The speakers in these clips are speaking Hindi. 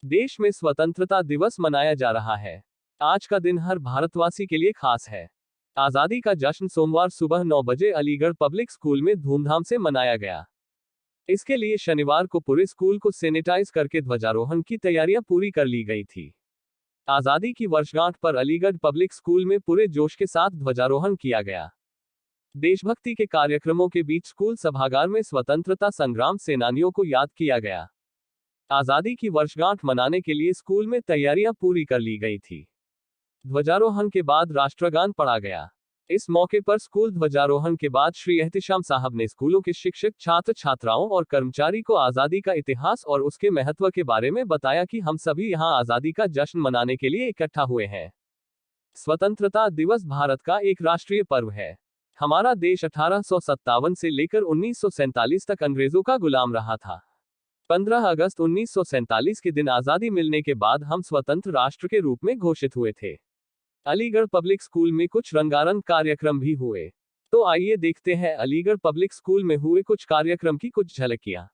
देश में स्वतंत्रता दिवस मनाया जा रहा है। आज का दिन हर भारतवासी के लिए खास है। आजादी का जश्न सोमवार सुबह 9 बजे अलीगढ़ पब्लिक स्कूल में धूमधाम से मनाया गया। इसके लिए शनिवार को पूरे स्कूल को सैनिटाइज करके ध्वजारोहण की तैयारियां पूरी कर ली गई थी। आजादी की वर्षगांठ पर अलीगढ़ पब्लिक स्कूल में पूरे जोश के साथ ध्वजारोहण किया गया। देशभक्ति के कार्यक्रमों के बीच स्कूल सभागार में स्वतंत्रता संग्राम सेनानियों को याद किया गया। आजादी की वर्षगांठ मनाने के लिए स्कूल में तैयारियां पूरी कर ली गई थी। ध्वजारोहण के बाद राष्ट्रगान पढ़ा गया। इस मौके पर स्कूल ध्वजारोहण के बाद श्री एहतिशाम साहब ने स्कूलों के शिक्षक, छात्र छात्राओं और कर्मचारी को आजादी का इतिहास और उसके महत्व के बारे में बताया कि हम सभी यहां आजादी का जश्न मनाने के लिए इकट्ठा हुए हैं। स्वतंत्रता दिवस भारत का एक राष्ट्रीय पर्व है। हमारा देश 1857 से लेकर 1947 तक अंग्रेजों का गुलाम रहा था। 15 अगस्त 1947 के दिन आजादी मिलने के बाद हम स्वतंत्र राष्ट्र के रूप में घोषित हुए थे। अलीगढ़ पब्लिक स्कूल में कुछ रंगारंग कार्यक्रम भी हुए। तो आइए देखते हैं अलीगढ़ पब्लिक स्कूल में हुए कुछ कार्यक्रम की कुछ झलकियां।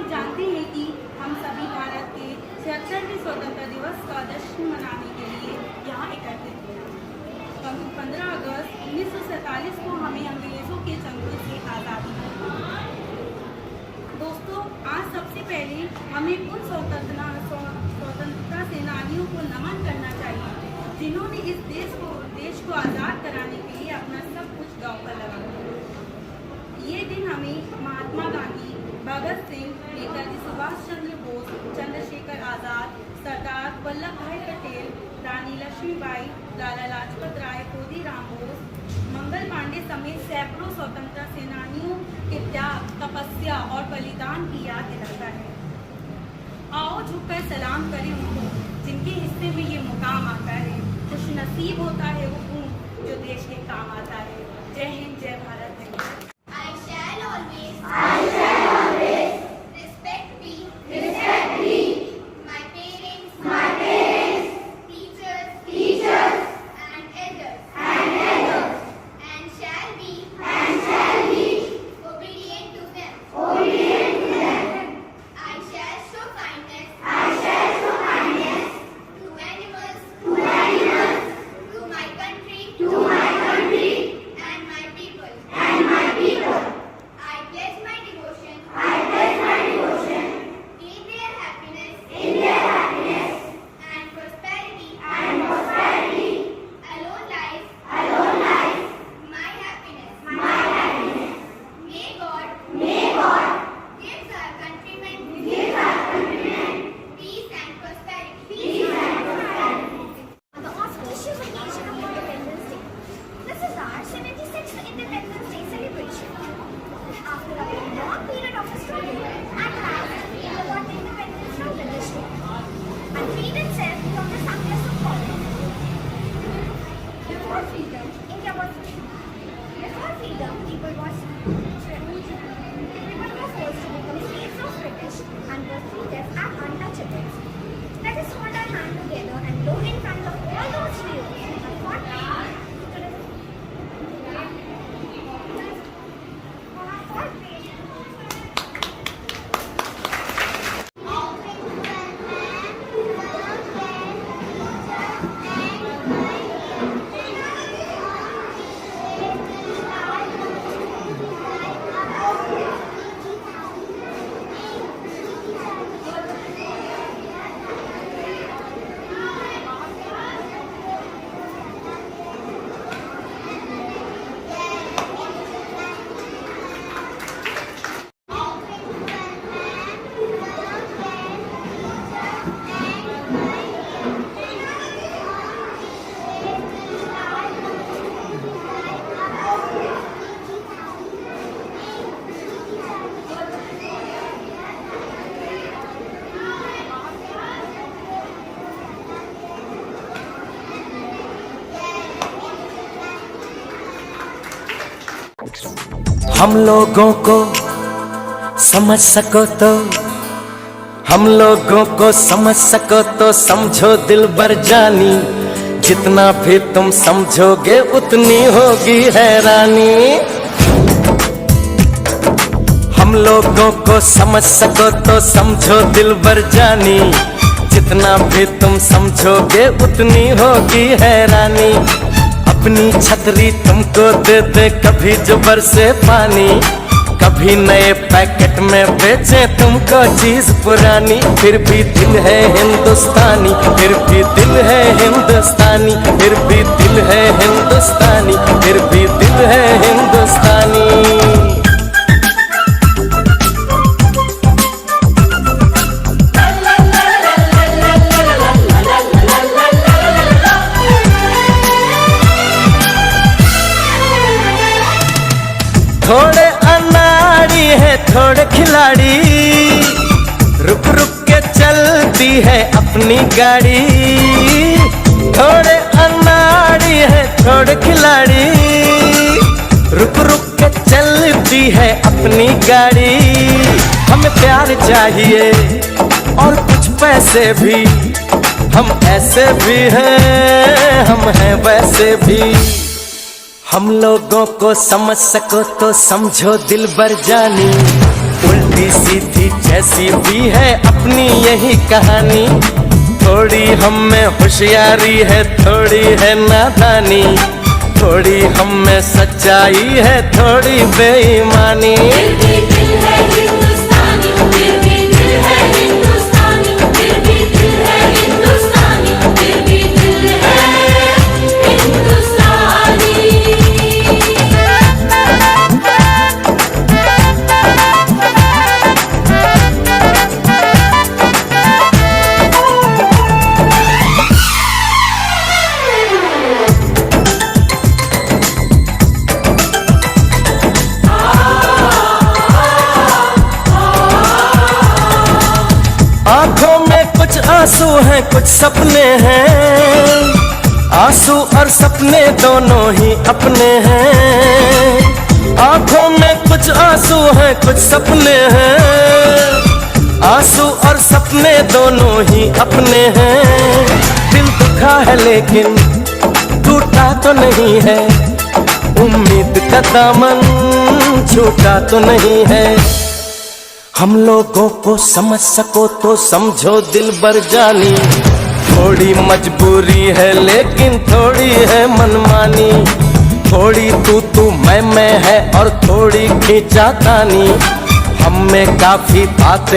आप जानते हैं कि हम सभी भारत के 76वें स्वतंत्रता दिवस का जश्न मनाने के लिए यहाँ एकत्रित हुए। 15 अगस्त 1947 को हमें अंग्रेजों के चंगुल से आज़ादी मिली। दोस्तों, आज सबसे पहले हमें उन स्वतंत्रता सेनानियों को नमन करना चाहिए जिन्होंने इस देश को आज़ाद कराने के लिए अपना सब कुछ दांव पर लगा दिया। ये दिन हमें महात्मा गांधी, भगत सिंह, नेताजी सुभाष चंद्र बोस, चंद्रशेखर आज़ाद, सरदार वल्लभ भाई पटेल, रानी लक्ष्मीबाई, लाला लाजपत राय, खुदीराम बोस, मंगल पांडे समेत सैकड़ों स्वतंत्रता सेनानियों के त्याग, तपस्या और बलिदान की याद दिलाता है। आओ झुककर सलाम करें उनको जिनके हिस्से में ये मुकाम आता है। खुश नसीब होता है वो खून जो देश के काम आता है। जय हिंद, जय Bharat. I shall always respect my parents, teachers and elders, and shall be obedient to them. I shall show kindness to animals, to my country and my people. I pledge my devotion in their happiness and prosperity. Alone lies my happiness. May God give our countrymen peace and prosperity. On the auspicious occasion of Independence Day, this is our 76th Independence Day celebration. After a very long period of struggle, at last we got the independence from British rule and freed itself from the success of colony. Before freedom, India was free. Before freedom, people were forced to become slaves of British and were treated as untouchables. Let us hold our hand together and look in front of all those heroes who have fought bravely हम लोगों को समझ सको तो, हम लोगों को समझ सको तो समझो दिल भर जानी, जितना भी तुम समझोगे उतनी होगी हैरानी। हम लोगों को समझ सको तो समझो दिल भर जानी, जितना भी तुम समझोगे उतनी होगी हैरानी। अपनी छतरी तुमको दे दे कभी जो बरसे पानी, कभी नए पैकेट में बेचे तुमको चीज पुरानी, फिर भी दिल है हिंदुस्तानी, फिर भी दिल है हिंदुस्तानी, फिर भी दिल है हिंदुस्तानी, फिर भी दिल है हिंदुस्तानी। थोड़े अनाड़ी है थोड़े खिलाड़ी, रुक रुक के चलती है अपनी गाड़ी। थोड़े अनाड़ी है थोड़े खिलाड़ी, रुक रुक के चलती है अपनी गाड़ी। हमें प्यार चाहिए और कुछ पैसे भी, हम ऐसे भी हैं हम हैं वैसे भी। हम लोगों को समझ सको तो समझो दिल भर जानी, उल्टी सीधी जैसी भी है अपनी यही कहानी, थोड़ी हम में होशियारी है, थोड़ी है नादानी, थोड़ी हम में सच्चाई है, थोड़ी बेईमानी। फिर भी दिल है हिंदुस्तानी, फिर भी दिल है हिंदुस्तानी, फिर भी दिल है हिंदुस्तानी, फिर भी दिल है हिंदुस्तानी। आंखों में कुछ आंसू हैं, कुछ सपने हैं, आंसू और सपने दोनों ही अपने हैं। आंखों में कुछ आंसू हैं, कुछ सपने हैं, आंसू और सपने दोनों ही अपने हैं। दिल दुखा है लेकिन टूटा तो नहीं है, उम्मीद का दामन छूटा तो नहीं है। हम लोगों को समझ सको तो समझो दिलबर जानी, थोड़ी मजबूरी है लेकिन थोड़ी है मनमानी, थोड़ी तू मैं है और थोड़ी खींचातानी, हम में काफी बातें